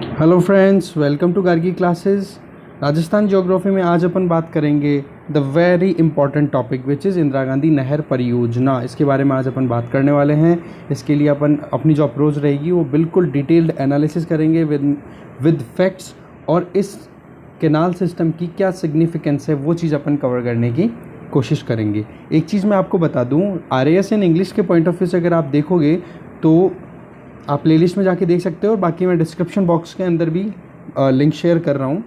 Hello friends, welcome to Gargi classes. Rajasthan geography में आज अपन बात करेंगे the very important topic which is Indira Gandhi नहर परियोजना। इसके बारे में आज अपन बात करने वाले हैं। इसके लिए अपन अपनी जो अप्रोच रहेगी वो बिल्कुल डिटेल्ड एनालिसिस करेंगे विद फैक्ट्स, और इस कैनाल सिस्टम की क्या सिग्निफिकेंस है वो चीज़ अपन कवर करने की कोशिश करेंगे। एक चीज़ मैं आपको बता दूं, RAS इन इंग्लिश के पॉइंट ऑफ व्यू से अगर आप देखोगे तो आप प्लेलिस्ट में जाके देख सकते हो, और बाकी मैं डिस्क्रिप्शन बॉक्स के अंदर भी लिंक शेयर कर रहा हूँ।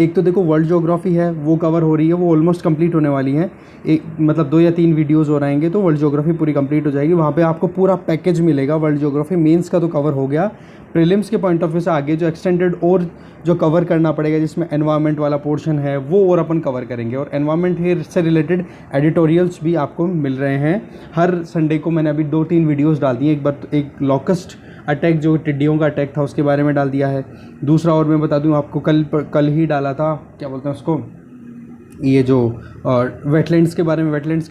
एक तो देखो वर्ल्ड ज्योग्राफी है वो कवर हो रही है, वो ऑलमोस्ट कंप्लीट होने वाली है। एक मतलब 2 या 3 वीडियोस हो रहेंगे तो वर्ल्ड ज्योग्राफी पूरी कंप्लीट हो जाएगी। वहाँ पे आपको पूरा पैकेज मिलेगा। वर्ल्ड ज्योग्राफी मेंस का तो कवर हो गया, प्रीलिम्स के पॉइंट ऑफ व्यू से आगे जो एक्सटेंडेड और जो कवर करना पड़ेगा, जिसमें एनवायरनमेंट वाला पोर्शन है वो और अपन कवर करेंगे। और एनवायरनमेंट से रिलेटेड एडिटोरियल्स भी आपको मिल रहे हैं। हर संडे को मैंने अभी 2-3 वीडियोज़ डाल दी हैं। एक बार एक लॉकस्ट अटैक, जो टिड्डियों का अटैक था, उसके बारे में डाल दिया है। दूसरा और मैं बता दूं आपको, कल ही डाला था, क्या बोलते हैं उसको, ये जो वेटलैंड्स के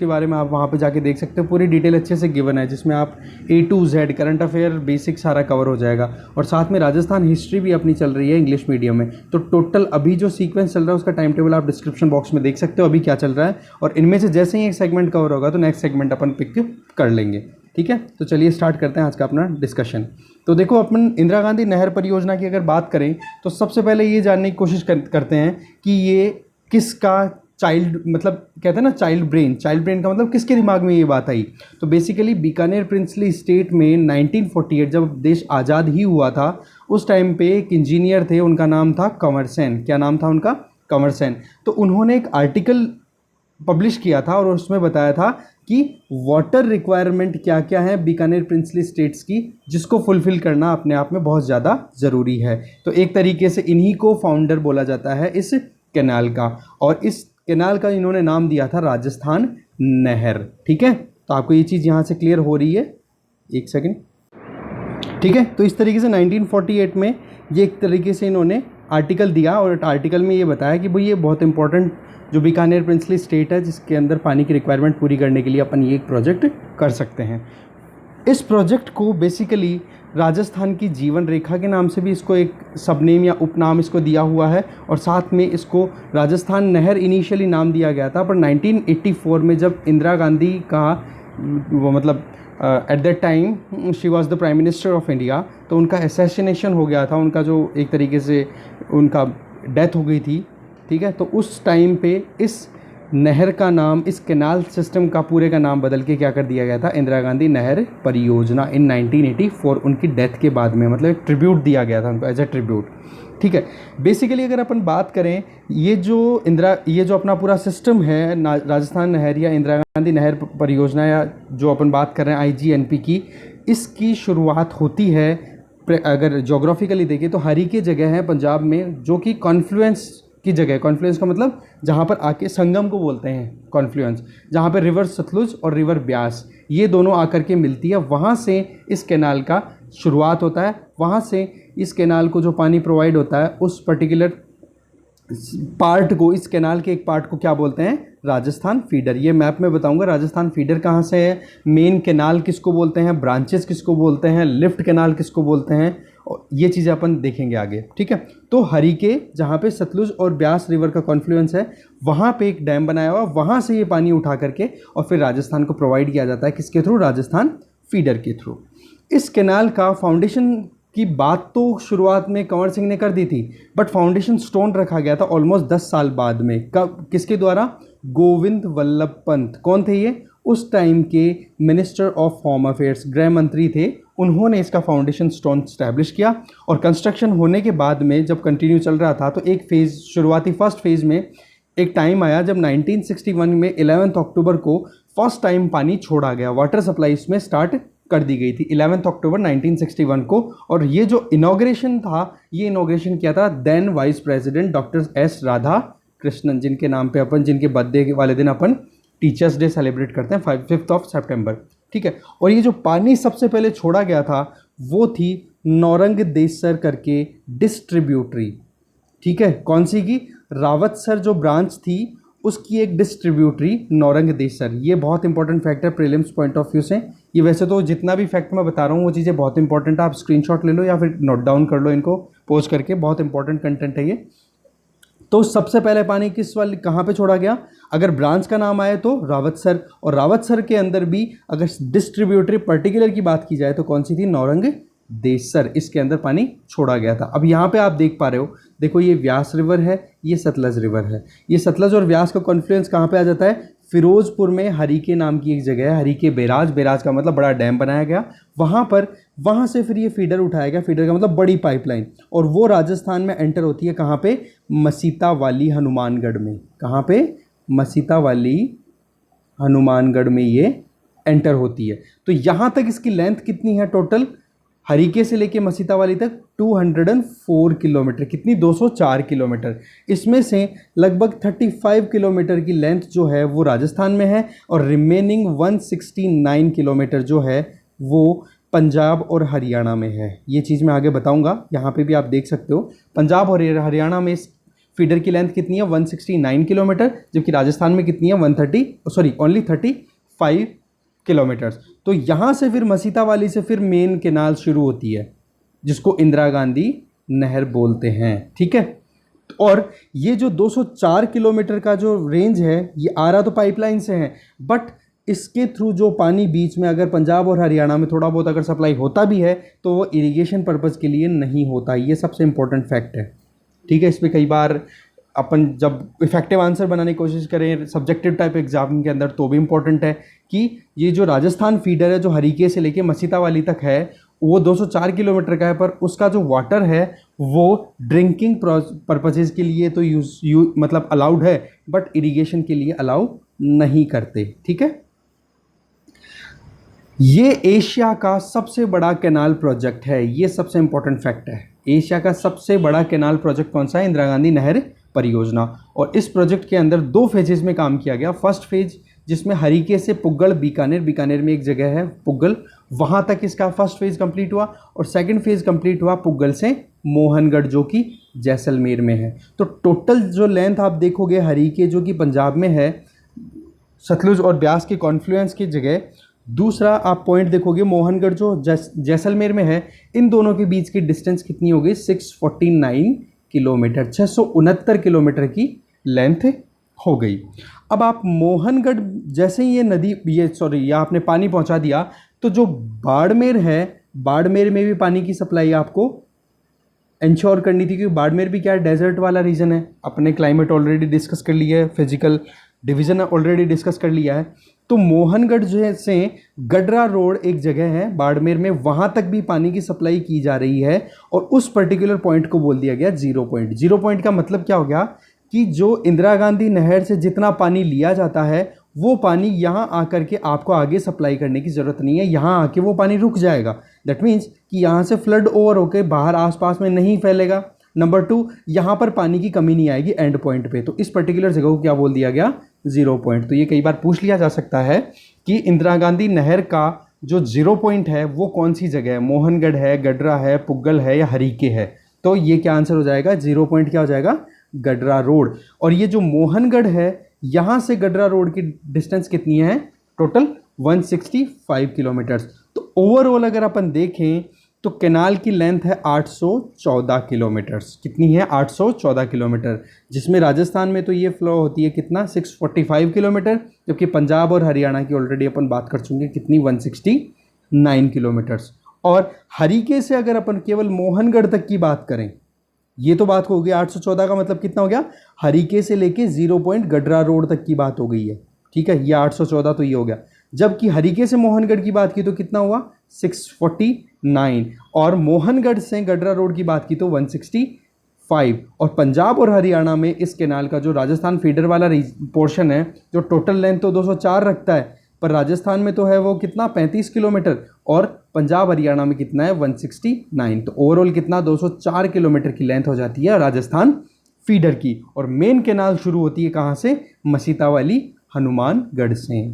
बारे में आप वहाँ पे जाके देख सकते हो। पूरी डिटेल अच्छे से गिवन है, जिसमें आप A to Z current affair basic सारा कवर हो जाएगा। और साथ में राजस्थान हिस्ट्री भी अपनी चल रही है इंग्लिश मीडियम में। तो टोटल अभी जो सीक्वेंस चल रहा है उसका टाइम टेबल आप डिस्क्रिप्शन बॉक्स में देख सकते हो अभी क्या चल रहा है। और इनमें से जैसे ही एक सेगमेंट कवर होगा तो नेक्स्ट सेगमेंट अपन पिक कर लेंगे। ठीक है, तो चलिए स्टार्ट करते हैं आज का अपना डिस्कशन। तो देखो, अपन इंदिरा गांधी नहर परियोजना की अगर बात करें तो सबसे पहले ये जानने की कोशिश करते हैं कि ये किसका चाइल्ड, मतलब कहते हैं ना चाइल्ड ब्रेन का मतलब किसके दिमाग में ये बात आई। तो बेसिकली बीकानेर प्रिंसली स्टेट में 1948 जब देश आज़ाद ही हुआ था, उस टाइम पे एक इंजीनियर थे, उनका नाम था कंवर सेन। क्या नाम था उनका? कंवर सेन। तो उन्होंने एक आर्टिकल पब्लिश किया था और उसमें बताया था कि वाटर रिक्वायरमेंट क्या क्या है बीकानेर प्रिंसली स्टेट्स की, जिसको फुलफिल करना अपने आप में बहुत ज़्यादा ज़रूरी है। तो एक तरीके से इन्हीं को फाउंडर बोला जाता है इस कैनाल का, और इस कैनाल का इन्होंने नाम दिया था राजस्थान नहर। ठीक है, तो आपको ये चीज़ यहाँ से क्लियर हो रही है? एक सेकेंड। ठीक है, तो इस तरीके से 1948 में ये एक तरीके से इन्होंने आर्टिकल दिया, और आर्टिकल में ये बताया कि भाई ये बहुत इंपॉर्टेंट जो बीकानेर प्रिंसली स्टेट है, जिसके अंदर पानी की रिक्वायरमेंट पूरी करने के लिए अपन ये एक प्रोजेक्ट कर सकते हैं। इस प्रोजेक्ट को बेसिकली राजस्थान की जीवन रेखा के नाम से भी इसको एक सबनेम या उपनाम इसको दिया हुआ है, और साथ में इसको राजस्थान नहर इनिशियली नाम दिया गया था। पर 1984 में जब इंदिरा गांधी का वो मतलब at that time she was the prime minister of India, तो उनका असैसिनेशन हो गया था, उनका जो एक तरीके से उनका डेथ हो गई थी। ठीक है, तो उस टाइम पे इस नहर का नाम, इस कैनाल सिस्टम का पूरे का नाम बदल के क्या कर दिया गया था, इंदिरा गांधी नहर परियोजना, इन 1984 उनकी डेथ के बाद में, मतलब एक ट्रिब्यूट दिया गया था उनको एज ए ट्रिब्यूट। ठीक है, बेसिकली अगर अपन बात करें, ये जो अपना पूरा सिस्टम है राजस्थान नहर या इंदिरा गांधी नहर परियोजना, या जो अपन बात कर रहे हैं IGNP की, इसकी शुरुआत होती है, अगर जोग्राफिकली देखें तो हरीके जगह है पंजाब में, जो कि कॉन्फ्लुएंस की जगह है। कॉन्फ्लुएंस का मतलब जहाँ पर आके संगम को बोलते हैं कॉन्फ्लुएंस, जहाँ पर रिवर सतलुज और रिवर ब्यास ये दोनों आकर के मिलती है। वहाँ से इस कैनाल का शुरुआत होता है। वहाँ से इस कैनाल को जो पानी प्रोवाइड होता है, उस पर्टिकुलर पार्ट को, इस कैनाल के एक पार्ट को क्या बोलते हैं? राजस्थान फीडर। ये मैप में बताऊंगा राजस्थान फीडर कहाँ से है, मेन कैनाल किसको बोलते हैं, ब्रांचेस किसको बोलते हैं, लिफ्ट कैनाल किसको बोलते हैं, और ये चीज़ें अपन देखेंगे आगे। ठीक है, तो हरीके जहाँ पे सतलुज और ब्यास रिवर का कॉन्फ्लुएंस है, वहाँ पे एक डैम बनाया हुआ, वहाँ से ये पानी उठा करके और फिर राजस्थान को प्रोवाइड किया जाता है। किसके थ्रू? राजस्थान फीडर के थ्रू। इस कैनाल का फाउंडेशन की बात तो शुरुआत में कंवर सिंह ने कर दी थी, बट फाउंडेशन स्टोन रखा गया था ऑलमोस्ट 10 साल बाद में। कब? किसके द्वारा? गोविंद वल्लभ पंत। कौन थे ये? उस टाइम के मिनिस्टर ऑफ होम अफेयर्स, गृह मंत्री थे। उन्होंने इसका फाउंडेशन स्टोन स्टैब्लिश किया, और कंस्ट्रक्शन होने के बाद में जब कंटिन्यू चल रहा था, तो एक फेज़, शुरुआती फर्स्ट फेज़ में एक टाइम आया जब 1961 में 11 अक्टूबर को फर्स्ट टाइम पानी छोड़ा गया, वाटर सप्लाई इसमें स्टार्ट कर दी गई थी 11 अक्टूबर 1961 को। और ये जो इनॉग्रेशन था, ये इनॉग्रेशन किया था then vice president doctor S Radhakrishnan, जिनके नाम पे अपन, जिनके बर्थडे वाले दिन अपन टीचर्स डे सेलिब्रेट करते हैं 5 सितंबर। ठीक है, और ये जो पानी सबसे पहले छोड़ा गया था वो थी नौरंग देसर करके डिस्ट्रीब्यूटरी। ठीक है, कौन सी की? रावतसर जो ब्रांच थी उसकी एक डिस्ट्रीब्यूटरी नौरंग देसर। ये बहुत इंपॉर्टेंट फैक्ट है प्रीलिम्स पॉइंट ऑफ व्यू से। ये वैसे तो जितना भी फैक्ट मैं बता रहा हूँ वो चीज़ें बहुत इंपॉर्टेंट है, आप स्क्रीनशॉट ले लो या फिर नोट डाउन कर लो इनको पोस्ट करके, बहुत इंपॉर्टेंट कंटेंट है ये। तो सबसे पहले पानी किस वाली कहाँ पे छोड़ा गया, अगर ब्रांच का नाम आए तो रावतसर, और रावतसर के अंदर भी अगर डिस्ट्रीब्यूटरी पर्टिकुलर की बात की जाए तो कौन सी थी, नौरंग देसर, इसके अंदर पानी छोड़ा गया था। अब यहाँ पे आप देख पा रहे हो, देखो ये व्यास रिवर है, ये सतलज रिवर है। ये सतलज और व्यास का कॉन्फ्लुएंस कहाँ पे आ जाता है, फिरोजपुर में हरीके नाम की एक जगह है, हरीके बैराज, बैराज का मतलब बड़ा डैम बनाया गया वहाँ पर। वहाँ से फिर ये फीडर उठाया गया, फीडर का मतलब बड़ी पाइपलाइन, और वो राजस्थान में एंटर होती है कहाँ पे, मसीता वाली हनुमानगढ़ में। कहाँ पे, मसीता वाली हनुमानगढ़ में ये एंटर होती है। तो यहाँ तक इसकी लेंथ कितनी है टोटल, हरीके से लेके मसीता वाली तक 204 किलोमीटर, कितनी, 204 किलोमीटर। इसमें से लगभग 35 किलोमीटर की लेंथ जो है वो राजस्थान में है, और रिमेनिंग 169 किलोमीटर जो है वो पंजाब और हरियाणा में है। ये चीज़ मैं आगे बताऊंगा, यहाँ पे भी आप देख सकते हो पंजाब और हरियाणा में इस फीडर की लेंथ कितनी है, 169 किलोमीटर, जबकि राजस्थान में कितनी है, ओनली 35 किलोमीटर्स। तो यहाँ से फिर मसीता वाली से फिर मेन केनाल शुरू होती है जिसको इंदिरा गांधी नहर बोलते हैं, ठीक है। और ये जो 204 किलोमीटर का जो रेंज है ये आ रहा तो पाइपलाइन से है, बट इसके थ्रू जो पानी बीच में अगर पंजाब और हरियाणा में थोड़ा बहुत अगर सप्लाई होता भी है तो वो इरिगेशन पर्पज़ के लिए नहीं होता। ये सबसे इंपॉर्टेंट फैक्ट है, ठीक है। इस पर कई बार अपन जब इफेक्टिव आंसर बनाने की कोशिश करें सब्जेक्टिव टाइप एग्जाम के अंदर तो भी इम्पोर्टेंट है कि ये जो राजस्थान फीडर है जो हरीके से लेके मसीता वाली तक है वो 204 किलोमीटर का है, पर उसका जो वाटर है वो ड्रिंकिंग पर्पजेज़ के लिए तो मतलब अलाउड है, बट इरिगेशन के लिए अलाउ नहीं करते, ठीक है। ये एशिया का सबसे बड़ा कैनाल प्रोजेक्ट है, ये सबसे इंपॉर्टेंट फैक्ट है। एशिया का सबसे बड़ा कैनाल प्रोजेक्ट कौन सा है, इंदिरा गांधी नहर परियोजना। और इस प्रोजेक्ट के अंदर 2 फेजेस में काम किया गया। फर्स्ट फेज जिसमें हरीके से पुग्गल, बीकानेर में एक जगह है पुग्गल, वहाँ तक इसका फर्स्ट फेज कंप्लीट हुआ, और सेकंड फेज कंप्लीट हुआ पुग्गल से मोहनगढ़ जो कि जैसलमेर में है। तो टोटल जो लेंथ आप देखोगे हरीके जो कि पंजाब में है, सतलुज और ब्यास के कॉन्फ्लुएंस की जगह, दूसरा आप पॉइंट देखोगे मोहनगढ़ जो जैसलमेर में है, इन दोनों के बीच की डिस्टेंस कितनी हो गई, 649 किलोमीटर, 669 किलोमीटर की लेंथ हो गई। अब आप मोहनगढ़ जैसे ही ये नदी या आपने पानी पहुंचा दिया तो जो बाड़मेर है, बाड़मेर में भी पानी की सप्लाई आपको इंश्योर करनी थी, क्योंकि बाड़मेर भी क्या है, डेजर्ट वाला रीजन है। अपने क्लाइमेट ऑलरेडी डिस्कस कर लिया है, फिजिकल डिवीज़न ऑलरेडी डिस्कस कर लिया है। तो मोहनगढ़ जो से गडरा रोड एक जगह है बाड़मेर में, वहाँ तक भी पानी की सप्लाई की जा रही है, और उस पर्टिकुलर पॉइंट को बोल दिया गया 0 पॉइंट। 0 पॉइंट का मतलब क्या हो गया कि जो इंदिरा गांधी नहर से जितना पानी लिया जाता है वो पानी यहाँ आकर के आपको आगे सप्लाई करने की ज़रूरत नहीं है, यहाँ आके वो पानी रुक जाएगा। दैट मीन्स कि यहाँ से फ्लड ओवर होकर बाहर आसपास में नहीं फैलेगा। नंबर 2, यहाँ पर पानी की कमी नहीं आएगी एंड पॉइंट पे। तो इस पर्टिकुलर जगह को क्या बोल दिया गया, 0 पॉइंट। तो ये कई बार पूछ लिया जा सकता है कि इंदिरा गांधी नहर का जो 0 पॉइंट है वो कौन सी जगह है, मोहनगढ़ है, गडरा है, पुग्गल है या हरीके है। तो ये क्या आंसर हो जाएगा, 0 पॉइंट क्या हो जाएगा, गडरा रोड। और ये जो मोहनगढ़ है यहाँ से गडरा रोड की डिस्टेंस कितनी है, टोटल 165 किलोमीटर्स। तो ओवरऑल अगर अपन देखें तो कैनाल की लेंथ है 814 किलोमीटर्स। कितनी है, 814 किलोमीटर, जिसमें राजस्थान में तो ये फ्लो होती है कितना, 645 किलोमीटर, जबकि पंजाब और हरियाणा की ऑलरेडी अपन बात कर चुके हैं कितनी, 169 किलोमीटर्स। और हरीके से अगर अपन केवल मोहनगढ़ तक की बात करें, ये तो बात हो गई 814 का मतलब कितना हो गया, हरीके से लेके 0 पॉइंट गडरा रोड तक की बात हो गई है, ठीक है। ये 814 तो ये हो गया। जबकि हरीके से मोहनगढ़ की बात की तो कितना हुआ, 649, और मोहनगढ़ से गडरा रोड की बात की तो 165। और पंजाब और हरियाणा में इस कैनाल का जो राजस्थान फीडर वाला पोर्शन है जो टोटल लेंथ तो 204 रखता है, पर राजस्थान में तो है वो कितना, 35 किलोमीटर, और पंजाब हरियाणा में कितना है, 169। तो ओवरऑल कितना, 204 किलोमीटर की लेंथ हो जाती है राजस्थान फीडर की। और मेन कैनाल शुरू होती है कहाँ से, मसीता वाली हनुमानगढ़ से।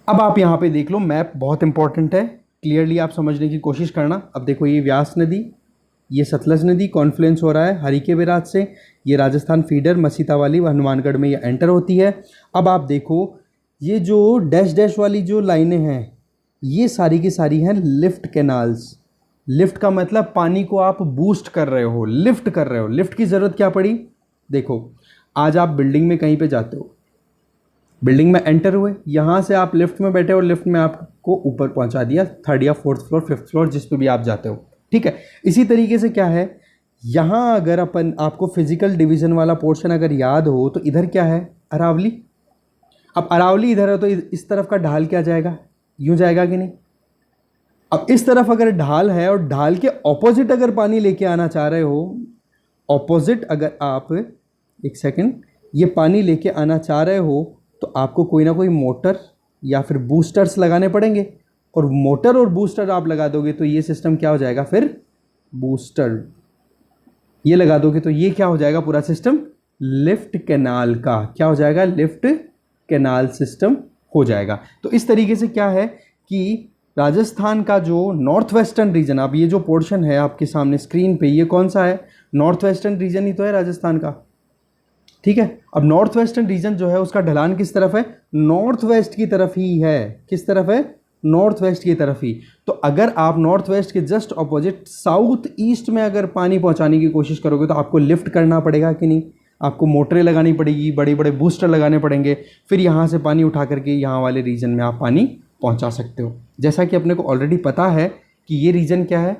अब आप यहाँ पे देख लो, मैप बहुत इंपॉर्टेंट है, क्लियरली आप समझने की कोशिश करना। अब देखो ये व्यास नदी, ये सतलज नदी कॉन्फ्लुएंस हो रहा है हरी के बैराज से, ये राजस्थान फीडर मसीता वाली व हनुमानगढ़ में ये एंटर होती है। अब आप देखो ये जो डैश डैश वाली जो लाइनें हैं ये सारी की सारी हैं लिफ्ट कैनाल्स। लिफ्ट का मतलब पानी को आप बूस्ट कर रहे हो, लिफ्ट कर रहे हो। लिफ्ट की ज़रूरत क्या पड़ी? देखो आज आप बिल्डिंग में कहीं पे जाते हो, बिल्डिंग में एंटर हुए, यहाँ से आप लिफ्ट में बैठे हो, लिफ्ट में आपको ऊपर पहुँचा दिया, 3rd या 4th फ्लोर 5th फ्लोर जिस पे भी आप जाते हो, ठीक है। इसी तरीके से क्या है, यहाँ अगर अपन आपको फिजिकल डिवीज़न वाला पोर्शन अगर याद हो तो इधर क्या है, अरावली। अब अरावली इधर है तो इस तरफ का ढाल क्या जाएगा, यूँ जाएगा कि नहीं। अब इस तरफ अगर ढाल है और ढाल के ऑपोजिट अगर पानी लेके आना चाह रहे हो, ऑपोजिट अगर आप एक सेकेंड ये पानी लेके आना चाह रहे हो तो आपको कोई ना कोई मोटर या फिर बूस्टर्स लगाने पड़ेंगे, और मोटर और बूस्टर आप लगा दोगे तो ये सिस्टम क्या हो जाएगा, फिर बूस्टर ये लगा दोगे तो ये क्या हो जाएगा, पूरा सिस्टम लिफ्ट कैनाल का क्या हो जाएगा, लिफ्ट कैनाल सिस्टम हो जाएगा। तो इस तरीके से क्या है कि राजस्थान का जो नॉर्थ वेस्टर्न रीजन, अब ये जो पोर्शन है आपके सामने स्क्रीन पे ये कौन सा है, नॉर्थ वेस्टर्न रीजन ही तो है राजस्थान का, ठीक है। अब नॉर्थ वेस्टर्न रीजन जो है उसका ढलान किस तरफ है, नॉर्थ वेस्ट की तरफ ही है। किस तरफ है, नॉर्थ वेस्ट की तरफ ही। तो अगर आप नॉर्थ वेस्ट के जस्ट ऑपोजिट साउथ ईस्ट में अगर पानी पहुंचाने की कोशिश करोगे तो आपको लिफ्ट करना पड़ेगा कि नहीं, आपको मोटरें लगानी पड़ेगी, बड़े बड़े बूस्टर लगाने पड़ेंगे, फिर यहाँ से पानी उठा करके यहाँ वाले रीजन में आप पानी पहुँचा सकते हो। जैसा कि अपने को ऑलरेडी पता है कि ये रीजन क्या है,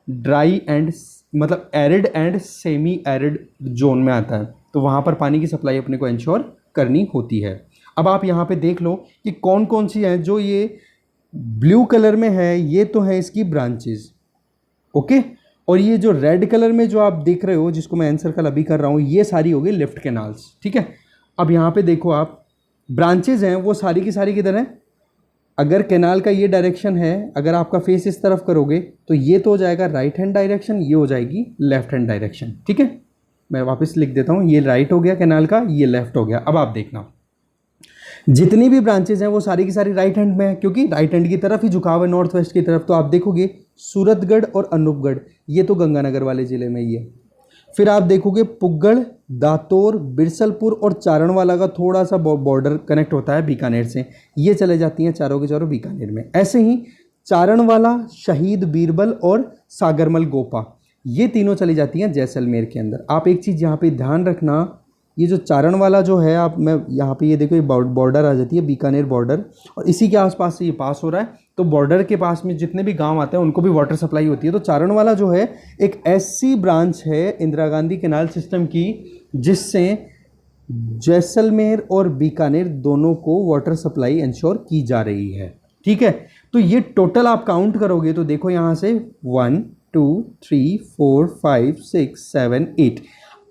ड्राई एंड मतलब arid and semi arid zone में आता है, तो वहाँ पर पानी की सप्लाई अपने को इंश्योर करनी होती है। अब आप यहाँ पे देख लो कि कौन कौन सी हैं, जो ये ब्लू कलर में है ये तो है इसकी ब्रांचेस, ओके, और ये जो रेड कलर में जो आप देख रहे हो जिसको मैं आंसर कल अभी कर रहा हूँ ये सारी होगी लिफ्ट कैनाल्स, ठीक है। अब यहाँ पे देखो आप ब्रांचेज हैं वो सारी की सारी किधर हैं, अगर कैनाल का ये डायरेक्शन है, अगर आपका फेस इस तरफ करोगे तो ये तो हो जाएगा राइट हैंड डायरेक्शन, ये हो जाएगी लेफ्ट हैंड डायरेक्शन, ठीक है। मैं वापस लिख देता हूँ, ये राइट हो गया कैनाल का, ये लेफ्ट हो गया। अब आप देखना जितनी भी ब्रांचेज हैं वो सारी की सारी राइट हैंड में है, क्योंकि राइट हैंड की तरफ ही झुकाव है, नॉर्थ वेस्ट की तरफ। तो आप देखोगे सूरतगढ़ और अनूपगढ़ ये तो गंगानगर वाले ज़िले में ही है। फिर आप देखोगे पुगड़, दातोर, बिरसलपुर और चारणवाला का थोड़ा सा बॉर्डर कनेक्ट होता है बीकानेर से, ये चले जाती हैं चारों के चारों बीकानेर में। ऐसे ही चारणवाला, शहीद बीरबल और सागरमल गोपा ये तीनों चली जाती हैं जैसलमेर के अंदर। आप एक चीज़ यहाँ पे ध्यान रखना, ये जो चारणवाला जो है आप मैं यहाँ पे ये देखो ये बॉर्डर आ जाती है बीकानेर बॉर्डर, और इसी के आसपास से ये पास हो रहा है, तो बॉर्डर के पास में जितने भी गांव आते हैं उनको भी वाटर सप्लाई होती है। तो चारणवाला जो है एक ऐसी ब्रांच है इंदिरा गांधी कैनाल सिस्टम की जिससे जैसलमेर और बीकानेर दोनों को वाटर सप्लाई इंश्योर की जा रही है, ठीक है। तो ये टोटल आप काउंट करोगे तो देखो यहाँ से 1 2 3 4 5 6 7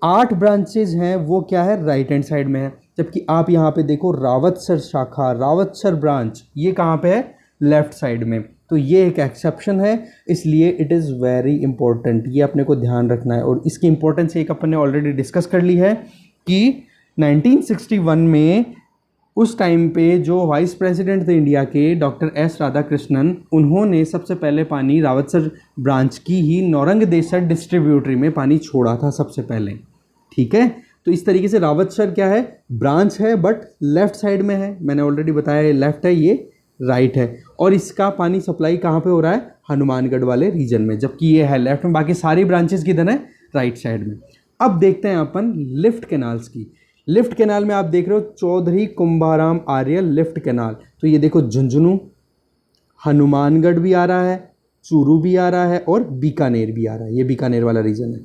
8 ब्रांचेज हैं, वो क्या है राइट हैंड साइड में है। जबकि आप यहाँ पे देखो रावतसर शाखा, रावतसर ब्रांच ये कहाँ पे है, लेफ्ट साइड में। तो ये एक एक्सेप्शन है, इसलिए इट इज़ वेरी इंपॉर्टेंट, ये अपने को ध्यान रखना है। और इसकी इंपॉर्टेंस एक अपन ने ऑलरेडी डिस्कस कर ली है कि 1961 में उस टाइम पे जो वाइस प्रेसिडेंट थे इंडिया के डॉक्टर एस राधाकृष्णन, उन्होंने सबसे पहले पानी रावतसर ब्रांच की ही नौरंगदेसर डिस्ट्रीब्यूटरी में पानी छोड़ा था सबसे पहले, ठीक है। तो इस तरीके से रावतसर क्या है, ब्रांच है बट लेफ्ट साइड में है, मैंने ऑलरेडी बताया ये लेफ्ट है ये राइट है, और इसका पानी सप्लाई कहाँ पे हो रहा है, हनुमानगढ़ वाले रीजन में, जबकि ये है लेफ्ट में, बाकी सारी ब्रांचेस किधर है, राइट साइड में। अब देखते हैं अपन लिफ्ट कैनाल्स की। लिफ्ट कैनाल में आप देख रहे हो चौधरी कुंभाराम आर्य लिफ्ट कैनाल, तो ये देखो झुंझुनू, हनुमानगढ़ भी आ रहा है, चूरू भी आ रहा है और बीकानेर भी आ रहा है, ये बीकानेर वाला रीजन है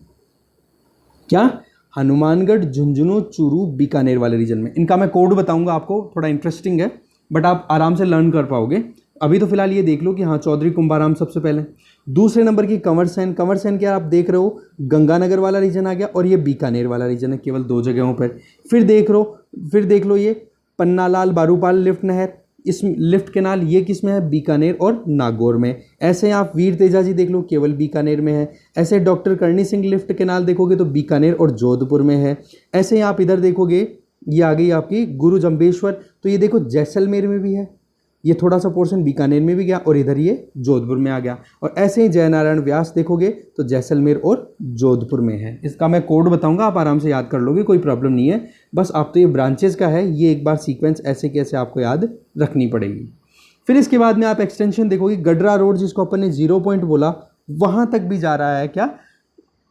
क्या, हनुमानगढ़, झुंझुनू, चूरू, बीकानेर वाले रीजन में। इनका मैं कोड बताऊंगा आपको, थोड़ा इंटरेस्टिंग है बट आप आराम से लर्न कर पाओगे। अभी तो फिलहाल ये देख लो कि हाँ चौधरी कुंभाराम सबसे पहले। दूसरे नंबर की कंवर सेन, कंवर सेन क्या आप देख रहे हो, गंगानगर वाला रीजन आ गया, और ये बीकानेर वाला रीजन है, केवल 2 जगहों पर। फिर देख लो ये पन्नालाल बारूपाल लिफ्ट नहर, इस लिफ्ट कैनाल ये किस में है, बीकानेर और नागौर में। ऐसे आप वीर तेजाजी देख लो, केवल बीकानेर में है। ऐसे doctor Karni Singh lift canal देखोगे तो बीकानेर और जोधपुर में है। ऐसे आप इधर देखोगे ये आ गई आपकी गुरु जम्बेश्वर, तो ये देखो जैसलमेर में भी है, ये थोड़ा सा पोर्शन बीकानेर में भी गया और इधर ये जोधपुर में आ गया। और ऐसे ही जयनारायण व्यास देखोगे तो जैसलमेर और जोधपुर में है। इसका मैं कोड बताऊंगा, आप आराम से याद कर लोगे, कोई प्रॉब्लम नहीं है। बस आप तो ये ब्रांचेस का है, ये एक बार सीक्वेंस ऐसे कैसे आपको याद रखनी पड़ेगी। फिर इसके बाद में आप एक्सटेंशन देखोगे, गडरा रोड जिसको अपन ने 0 पॉइंट बोला, वहाँ तक भी जा रहा है क्या,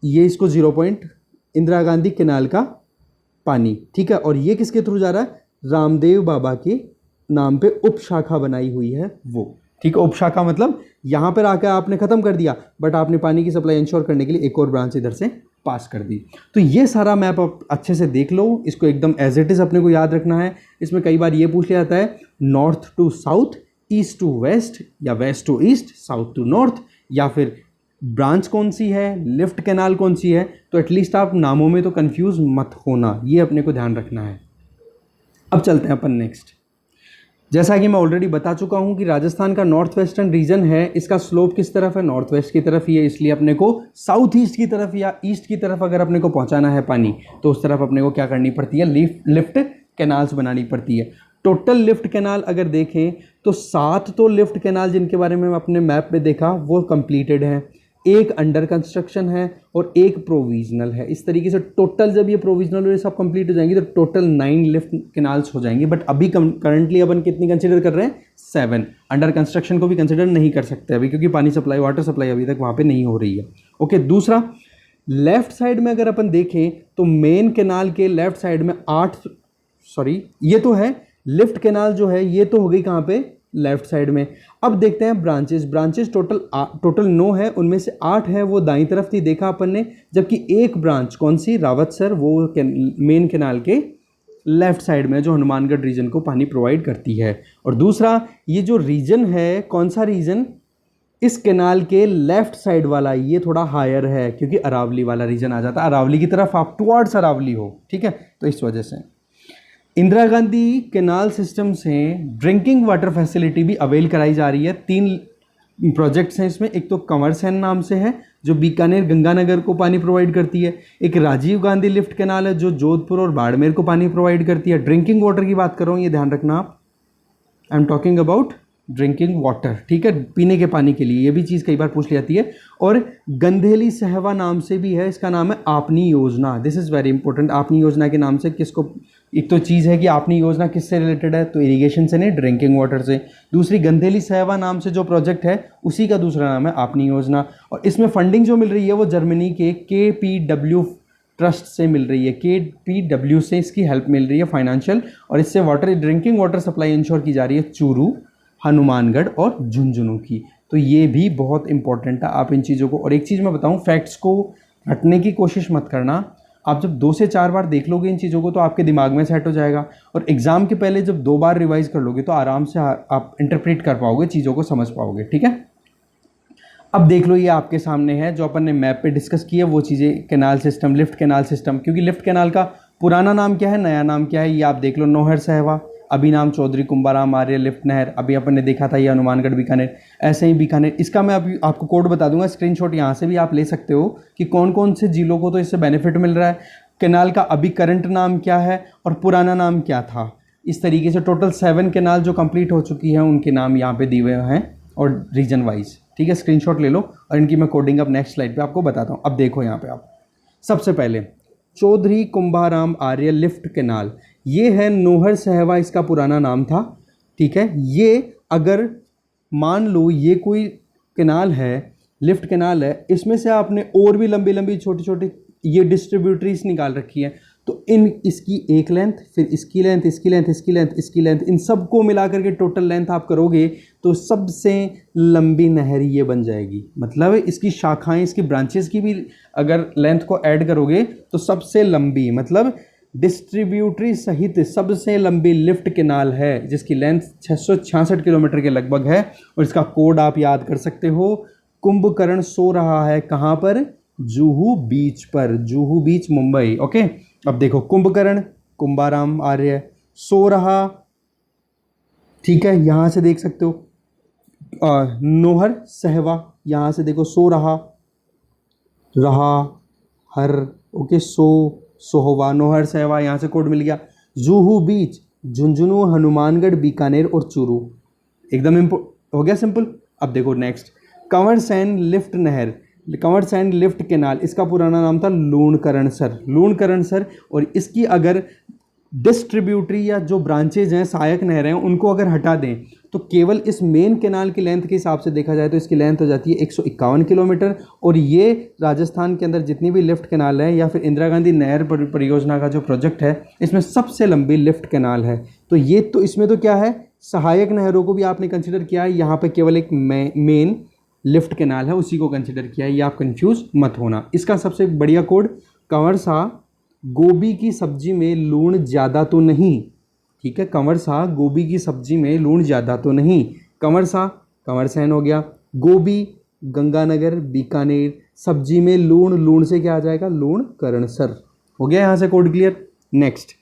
ये इसको 0 पॉइंट इंदिरा गांधी कैनाल का पानी, ठीक है। और ये किसके थ्रू जा रहा है, रामदेव बाबा के नाम पे उप शाखा बनाई हुई है वो, ठीक है। उप शाखा मतलब यहाँ पर आकर आपने ख़त्म कर दिया, बट आपने पानी की सप्लाई इंश्योर करने के लिए एक और ब्रांच इधर से पास कर दी। तो ये सारा मैप आप अच्छे से देख लो, इसको एकदम एज इट इज़ अपने को याद रखना है। इसमें कई बार ये पूछ लिया जाता है north to south, east to west, या west to east, south to north, या फिर ब्रांच कौन सी है, लिफ्ट कैनाल कौन सी है। तो एटलीस्ट आप नामों में तो कंफ्यूज मत होना, ये अपने को ध्यान रखना है। अब चलते हैं अपन नेक्स्ट। जैसा कि मैं ऑलरेडी बता चुका हूं कि राजस्थान का नॉर्थ वेस्टर्न रीजन है, इसका स्लोप किस तरफ है, नॉर्थ वेस्ट की तरफ ही है। इसलिए अपने को साउथ ईस्ट की तरफ या ईस्ट की तरफ अगर अपने को पहुंचाना है पानी, तो उस तरफ अपने को क्या करनी पड़ती है, लिफ्ट कैनाल्स बनानी पड़ती है। टोटल लिफ्ट कैनाल अगर देखें तो 7 तो लिफ्ट कैनाल जिनके बारे में अपने मैप में देखा वो कंप्लीटेड है, एक अंडर कंस्ट्रक्शन है और एक प्रोविजनल है। इस तरीके से टोटल जब ये प्रोविजनल और ये सब कंप्लीट हो जाएंगी तो टोटल 9 लिफ्ट कैनाल्स हो जाएंगी। बट अभी करंटली अपन कितनी कंसिडर कर रहे हैं, 7। अंडर कंस्ट्रक्शन को भी कंसिडर नहीं कर सकते अभी, क्योंकि पानी सप्लाई, वाटर सप्लाई अभी तक वहाँ पे नहीं हो रही है। ओके, दूसरा लेफ्ट साइड में अगर अपन देखें तो मेन कैनाल के लेफ्ट साइड में 8, सॉरी ये तो है लिफ्ट कैनाल जो है, ये तो हो गई कहाँ पे, लेफ्ट साइड में। अब देखते हैं ब्रांचेस टोटल 9 है, उनमें से 8 है वो दाईं तरफ थी देखा अपन ने, जबकि एक ब्रांच कौन सी, रावतसर, वो मेन कैनाल के लेफ्ट साइड में जो हनुमानगढ़ रीजन को पानी प्रोवाइड करती है। और दूसरा ये जो रीजन है, कौन सा रीजन, इस कैनाल के लेफ्ट साइड वाला, ये थोड़ा हायर है क्योंकि अरावली वाला रीजन आ जाता है, अरावली की तरफ आप टुवर्ड्स अरावली हो, ठीक है। तो इस वजह से इंदिरा गांधी कैनाल सिस्टम से ड्रिंकिंग वाटर फैसिलिटी भी अवेल कराई जा रही है। 3 प्रोजेक्ट्स हैं इसमें, एक तो कंवर सेन नाम से है जो बीकानेर गंगानगर को पानी प्रोवाइड करती है, एक राजीव गांधी लिफ्ट कैनाल है जो जोधपुर और बाड़मेर को पानी प्रोवाइड करती है। ड्रिंकिंग वाटर की बात कर रहा हूँ, ये ध्यान रखना आप, I am talking about drinking water, ठीक है, पीने के पानी के लिए। ये भी चीज़ कई बार पूछ ली जाती है। और गंधेली सहवा नाम से भी है, इसका नाम है आपनी योजना। This is very important. आपनी योजना के नाम से किसको, एक तो चीज़ है कि आपनी योजना किससे रिलेटेड है, तो इरिगेशन से नहीं, ड्रिंकिंग वाटर से। दूसरी गंधेली सहवा नाम से जो प्रोजेक्ट है उसी का दूसरा नाम है आपनी योजना। और इसमें फंडिंग जो मिल रही है वो जर्मनी के KPW ट्रस्ट से मिल रही है, KPW से इसकी हेल्प मिल रही है फाइनेंशियल। और इससे ड्रिंकिंग वाटर सप्लाई इंश्योर की जा रही है चूरू, हनुमानगढ़ और झुंझुनू की। तो ये भी बहुत इंपॉर्टेंट है, आप इन चीज़ों को। और एक चीज़ मैं बताऊं, फैक्ट्स को रटने की कोशिश मत करना। आप जब 2 से 4 बार देख लोगे इन चीज़ों को तो आपके दिमाग में सेट हो जाएगा। और एग्ज़ाम के पहले जब 2 बार रिवाइज कर लोगे तो आराम से आप इंटरप्रेट कर पाओगे, चीज़ों को समझ पाओगे, ठीक है। अब देख लो, ये आपके सामने है जो अपन ने मैप पे डिस्कस की है वो चीज़ें, canal system, lift canal system. क्योंकि लिफ्ट कैनाल का पुराना नाम क्या है, नया नाम क्या है, ये आप देख लो। नौहर सहवा, अभी नाम चौधरी कुंभाराम आर्य लिफ्ट नहर, अभी अपन ने देखा था ये हनुमानगढ़ बीकानेर। ऐसे ही बीकानेर, इसका मैं अभी आपको कोड बता दूंगा, स्क्रीनशॉट यहाँ से भी आप ले सकते हो कि कौन कौन से जिलों को तो इससे बेनिफिट मिल रहा है, कैनाल का अभी करंट नाम क्या है और पुराना नाम क्या था। इस तरीके से टोटल 7 कैनाल जो कंप्लीट हो चुकी है उनके नाम यहाँ पे दिए हुए हैं और रीजन वाइज, ठीक है। स्क्रीनशॉट ले लो और इनकी मैं कोडिंग अब नेक्स्ट स्लाइड पे आपको बताता हूँ। अब देखो यहाँ पे आप, सबसे पहले चौधरी कुंभाराम आर्य लिफ्ट कैनाल, ये है नौहर सहवा, इसका पुराना नाम था, ठीक है। ये अगर मान लो ये कोई कैनाल है, लिफ्ट कैनाल है, इसमें से आपने और भी लंबी लंबी छोटी छोटी ये डिस्ट्रीब्यूटरीज निकाल रखी है, तो इसकी एक लेंथ, फिर इसकी लेंथ, इसकी लेंथ, इसकी लेंथ, इसकी लेंथ, इन सबको मिला करके टोटल लेंथ आप करोगे तो सबसे लंबी नहर ये बन जाएगी। मतलब इसकी शाखाएं, इसकी ब्रांचेस की भी अगर लेंथ को ऐड करोगे तो सबसे लंबी, मतलब डिस्ट्रीब्यूटरी सहित सबसे लंबी लिफ्ट कैनाल है जिसकी लेंथ 666 किलोमीटर के लगभग है। और इसका कोड आप याद कर सकते हो, कुंभकर्ण सो रहा है कहाँ पर, जुहू बीच पर, जुहू बीच मुंबई। ओके, अब देखो कुंभकर्ण कुंभाराम आर्य सो रहा, ठीक है, यहाँ से देख सकते हो। नौहर सहवा, यहाँ से देखो सो रहा, रहा, हर, ओके, सोहवा, नौहर सहवा, यहाँ से कोड मिल गया। जुहू बीच, झुंझुनू, हनुमानगढ़, बीकानेर और चूरू, एकदम हो गया सिंपल। अब देखो नेक्स्ट, कंवर सैन लिफ्ट नहर, कंवर सैन लिफ्ट केनाल, इसका पुराना नाम था लूणकरणसर, लूणकरणसर। और इसकी अगर डिस्ट्रीब्यूटरी या जो ब्रांचेज हैं, सहायक नहरें हैं, उनको अगर हटा दें तो केवल इस मेन केनाल की लेंथ के हिसाब से देखा जाए तो इसकी लेंथ हो जाती है 151 किलोमीटर। और ये राजस्थान के अंदर जितनी भी लिफ्ट केनाल है या फिर इंदिरा गांधी नहर परियोजना का जो प्रोजेक्ट है, इसमें सबसे लंबी लिफ्ट केनाल है। तो ये तो इसमें तो क्या है, सहायक नहरों को भी आपने कंसिडर किया है, यहाँ पर केवल एक मेन लिफ्ट केनाल है उसी को कंसिडर किया है, ये आप कंफ्यूज मत होना। इसका सबसे बढ़िया कोड, कंवर सा गोभी की सब्जी में लूण ज़्यादा तो नहीं, ठीक है, कंवर सा गोभी की सब्जी में लूण ज़्यादा तो नहीं, कंवर सा कंवर सैन हो गया, गोभी गंगानगर बीकानेर, सब्जी में लूण, लूण से क्या आ जाएगा, लूणकरणसर। हो गया यहाँ से code clear. Next,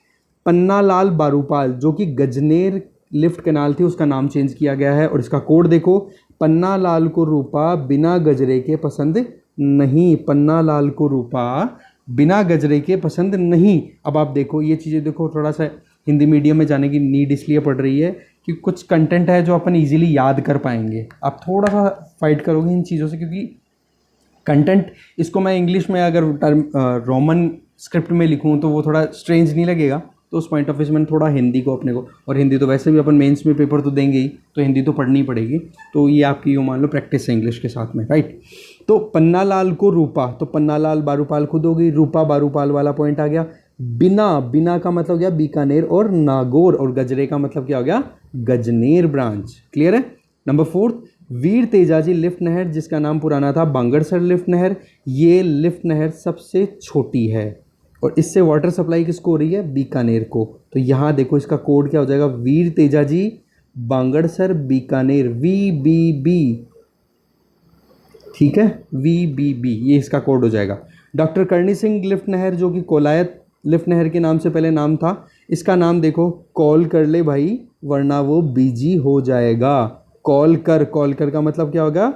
Pannalal Barupal, जो कि गजनेर लिफ्ट कैनाल थी उसका नाम चेंज किया गया है। और इसका कोड देखो, पन्नालाल को रूपा बिना गजरे के पसंद नहीं, पन्नालाल को रूपा बिना गजरे के पसंद नहीं। अब आप देखो ये चीज़ें देखो, थोड़ा सा हिंदी मीडियम में जाने की नीड इसलिए पड़ रही है कि कुछ कंटेंट है जो अपन इजीली याद कर पाएंगे। आप थोड़ा सा फाइट करोगे इन चीज़ों से, क्योंकि कंटेंट इसको मैं इंग्लिश में अगर टर्म रोमन स्क्रिप्ट में लिखूं तो वो थोड़ा स्ट्रेंज नहीं लगेगा। तो उस पॉइंट ऑफ व्यू से मैंने थोड़ा हिंदी को अपने को, और हिंदी तो वैसे भी अपन मेंस में पेपर तो देंगे ही, तो हिंदी तो पढ़नी पड़ेगी। तो ये आपकी यूँ मान लो प्रैक्टिस है इंग्लिश के साथ में, राइट। तो पन्नालाल को रूपा, तो पन्नालाल बारूपाल खुद हो गई, रूपा बारूपाल वाला पॉइंट आ गया। बिना, बिना का मतलब क्या, बीकानेर और नागौर, और गजरे का मतलब क्या हो गया, गजनेर ब्रांच। क्लियर है। नंबर 4, वीर तेजाजी लिफ्ट नहर, जिसका नाम पुराना था बांगड़सर लिफ्ट नहर। ये लिफ्ट नहर सबसे छोटी है और इससे वाटर सप्लाई किसको हो रही है, बीकानेर को। तो यहाँ देखो इसका कोड क्या हो जाएगा, वीर तेजाजी बांगड़सर बीकानेर, VBB, ठीक है, VBB, ये इसका कोड हो जाएगा। डॉक्टर करणी सिंह लिफ्ट नहर, जो कि कोलायत लिफ्ट नहर के नाम से पहले नाम था, इसका नाम देखो, कॉल कर ले भाई वरना वो बिजी हो जाएगा। कॉल कर, कॉल कर का मतलब क्या होगा,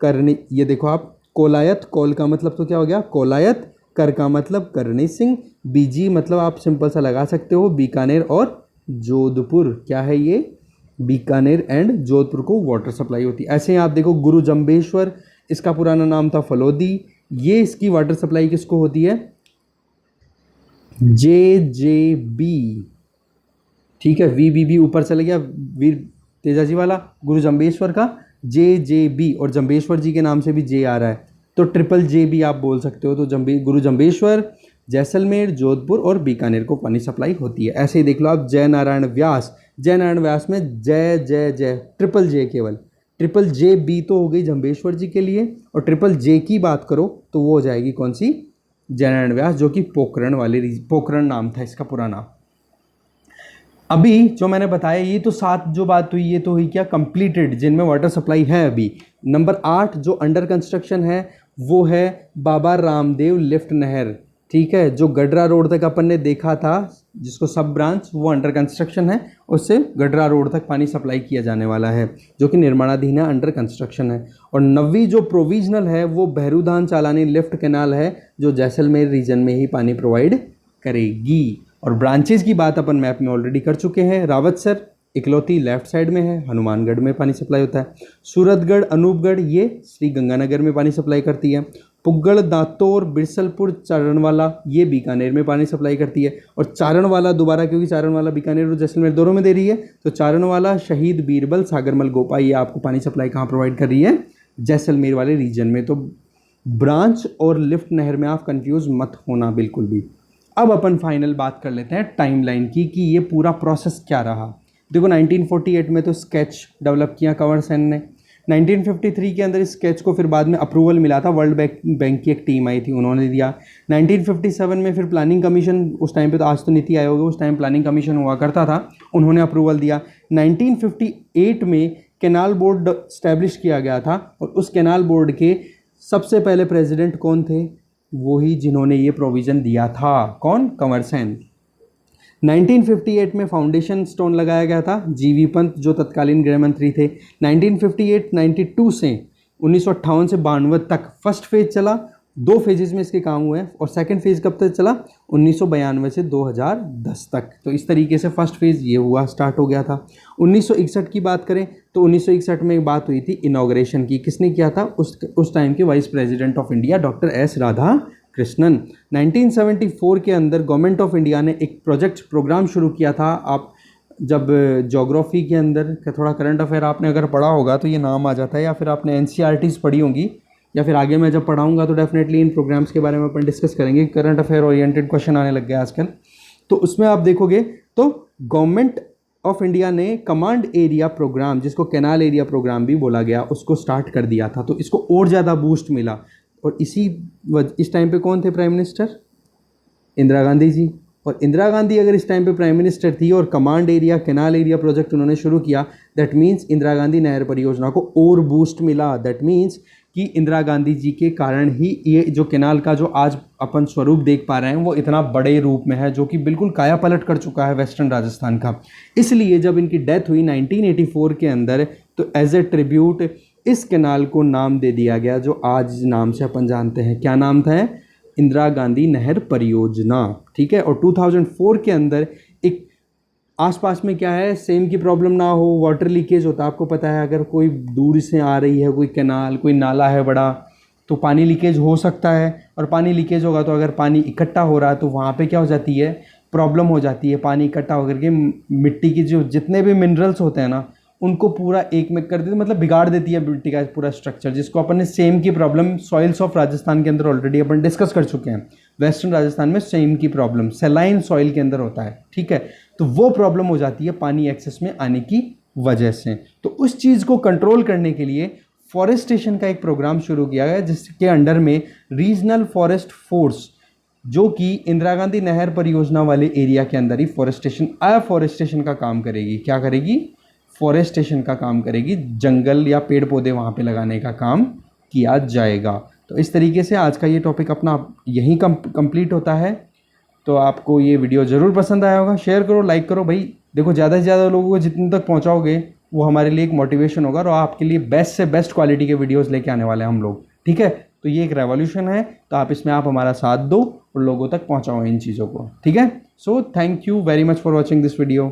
करनी। ये देखो आप, कोलायत, कॉल का मतलब तो क्या हो गया, कोलायत, कर का मतलब करणी सिंह, बीजी मतलब आप सिंपल सा लगा सकते हो बीकानेर और जोधपुर। क्या है ये, बीकानेर एंड जोधपुर को वाटर सप्लाई होती है। ऐसे ही आप देखो गुरु जम्बेश्वर, इसका पुराना नाम था फलोदी, ये इसकी वाटर सप्लाई किसको होती है, JJB, ठीक है, VBB ऊपर चले गया, वीर तेजाजी वाला, गुरु जम्बेश्वर का JJB, और जम्बेश्वर जी के नाम से भी J आ रहा है तो JJB भी आप बोल सकते हो। तो गुरु जम्बेश्वर, जैसलमेर, जोधपुर और बीकानेर को पानी सप्लाई होती है। ऐसे ही देख लो आप, जय नारायण व्यास, जय नारायण व्यास में जय जय जय, J, केवल JJB तो हो गई जम्बेश्वर जी के लिए, और J की बात करो तो वो हो जाएगी कौन सी, जय नारायण व्यास, जो कि पोखरण वाले, पोखरण नाम था इसका पुराना। अभी जो मैंने बताया ये तो 7 जो बात हुई, ये तो हुई क्या, कंप्लीटेड, जिनमें वाटर सप्लाई है अभी। नंबर 8 जो अंडर कंस्ट्रक्शन है वो है बाबा रामदेव लिफ्ट नहर, ठीक है, जो गडरा रोड तक अपन ने देखा था, जिसको सब ब्रांच, वो अंडर कंस्ट्रक्शन है, उससे गडरा रोड तक पानी सप्लाई किया जाने वाला है, जो कि निर्माणाधीन है, अंडर कंस्ट्रक्शन है। और 9वीं जो प्रोविजनल है वो भैरूधान चालानी लिफ्ट कैनाल है, जो जैसलमेर रीजन में ही पानी प्रोवाइड करेगी। और ब्रांचेज की बात अपन मैप में ऑलरेडी कर चुके हैं। रावतसर इकलौती लेफ्ट साइड में है, हनुमानगढ़ में पानी सप्लाई होता है। सूरतगढ़, अनूपगढ़ ये श्री गंगानगर में पानी सप्लाई करती है। पुग्गड़, दातोर, बिरसलपुर, चारणवाला ये बीकानेर में पानी सप्लाई करती है। और चारणवाला दोबारा, क्योंकि चारणवाला बीकानेर और जैसलमेर दोनों में दे रही है, तो चारणवाला, शहीद बीरबल, सागरमल गोपा ये आपको पानी सप्लाई कहाँ प्रोवाइड कर रही है, जैसलमेर वाले रीजन में। तो ब्रांच और लिफ्ट नहर में आप कंफ्यूज मत होना बिल्कुल भी। अब अपन फाइनल बात कर लेते हैं टाइमलाइन की, कि ये पूरा प्रोसेस क्या रहा। देखो 1948 में तो स्केच डेवलप किया कंवर सेन ने, 1953 के अंदर इस स्केच को फिर बाद में अप्रूवल मिला था, वर्ल्ड बैंक की एक टीम आई थी, उन्होंने दिया। 1957 में फिर प्लानिंग कमीशन, उस टाइम पे तो, आज तो नीति आयोग है, उस टाइम प्लानिंग कमीशन हुआ करता था, उन्होंने अप्रूवल दिया। 1958 में कैनाल बोर्ड स्टैब्लिश किया गया था, और उस कैनाल बोर्ड के सबसे पहले प्रेसिडेंट कौन थे, वही जिन्होंने ये प्रोविज़न दिया था, कौन, कंवर सेन। 1958 में फाउंडेशन स्टोन लगाया गया था, GV पंत जो तत्कालीन गृह मंत्री थे। 1958-92 से 1958 से 92 तक फर्स्ट फेज चला, 2 फेजेस में इसके काम हुए हैं और सेकंड फेज़ कब तक चला, 1992 से 2010 तक। तो इस तरीके से फर्स्ट फेज़ ये हुआ, स्टार्ट हो गया था। 1961 की बात करें तो 1961 में एक बात हुई थी इनॉग्रेशन की, किसने किया था, उस टाइम के vice president of India doctor S Radha Krishnan. 1974 के अंदर गवर्नमेंट ऑफ इंडिया ने एक प्रोग्राम शुरू किया था। आप जब ज्योग्राफी के अंदर थोड़ा करंट अफेयर आपने अगर पढ़ा होगा तो ये नाम आ जाता है, या फिर आपने एनसीईआरटीज़ पढ़ी होंगी, या फिर आगे मैं जब पढ़ाऊंगा तो डेफिनेटली इन प्रोग्राम्स के बारे में अपन डिस्कस करेंगे। करंट अफेयर ओरिएंटेड क्वेश्चन आने लग गए आजकल। तो उसमें आप देखोगे तो गवर्नमेंट ऑफ इंडिया ने कमांड एरिया प्रोग्राम, जिसको कैनाल एरिया प्रोग्राम भी बोला गया, उसको स्टार्ट कर दिया था। तो इसको और ज़्यादा बूस्ट मिला। और इस टाइम पे कौन थे प्राइम मिनिस्टर, इंदिरा गांधी जी। और इंदिरा गांधी अगर इस टाइम पे प्राइम मिनिस्टर थी और command area canal area project उन्होंने शुरू किया, दैट मीन्स इंदिरा गांधी नहर परियोजना को और बूस्ट मिला। दैट मीन्स कि इंदिरा गांधी जी के कारण ही ये जो कैनाल का जो आज अपन स्वरूप देख पा रहे हैं वो इतना बड़े रूप में है, जो कि बिल्कुल काया पलट कर चुका है वेस्टर्न राजस्थान का। इसलिए जब इनकी डेथ हुई 1984 के अंदर, तो एज ए ट्रिब्यूट इस कैनाल को नाम दे दिया गया जो आज नाम से अपन जानते हैं। क्या नाम था, इंदिरा गांधी नहर परियोजना। ठीक है। और 2004 के अंदर एक आसपास में क्या है, सेम की प्रॉब्लम ना हो, वाटर लीकेज होता है। आपको पता है अगर कोई दूर से आ रही है कोई कैनाल, कोई नाला है बड़ा, तो पानी लीकेज हो सकता है। और पानी लीकेज होगा तो अगर पानी इकट्ठा हो रहा है तो वहाँ पे क्या हो जाती है, प्रॉब्लम हो जाती है। पानी इकट्ठा होकर के मिट्टी की जो जितने भी मिनरल्स होते हैं ना, उनको पूरा एक में कर देती है, मतलब बिगाड़ देती है मिट्टी का पूरा स्ट्रक्चर, जिसको अपन ने सेम की प्रॉब्लम सॉइल्स ऑफ राजस्थान के अंदर ऑलरेडी अपन डिस्कस कर चुके हैं। वेस्टर्न राजस्थान में सेम की प्रॉब्लम सेलाइन सॉइल के अंदर होता है। ठीक है। तो वो प्रॉब्लम हो जाती है पानी एक्सेस में आने की वजह से। तो उस चीज़ को कंट्रोल करने के लिए फॉरेस्टेशन का एक प्रोग्राम शुरू किया गया, जिसके अंडर में रीजनल फॉरेस्ट फोर्स, जो कि इंदिरा गांधी नहर परियोजना वाले एरिया के अंदर ही फॉरेस्टेशन का काम करेगी। क्या करेगी, फॉरेस्टेशन का काम करेगी। जंगल या पेड़ पौधे वहाँ पे लगाने का काम किया जाएगा। तो इस तरीके से आज का ये टॉपिक अपना यहीं कंप्लीट होता है। तो आपको ये वीडियो ज़रूर पसंद आया होगा। शेयर करो, लाइक करो भाई। देखो ज़्यादा से ज़्यादा लोगों को जितने तक पहुँचाओगे वो हमारे लिए एक मोटिवेशन होगा, और आपके लिए बेस्ट से बेस्ट क्वालिटी के वीडियोज़ लेके आने वाले हैं हम लोग। ठीक है। तो ये एक रेवोल्यूशन है, तो आप इसमें आप हमारा साथ दो और लोगों तक पहुँचाओ इन चीज़ों को। ठीक है। So thank you very much for watching this video.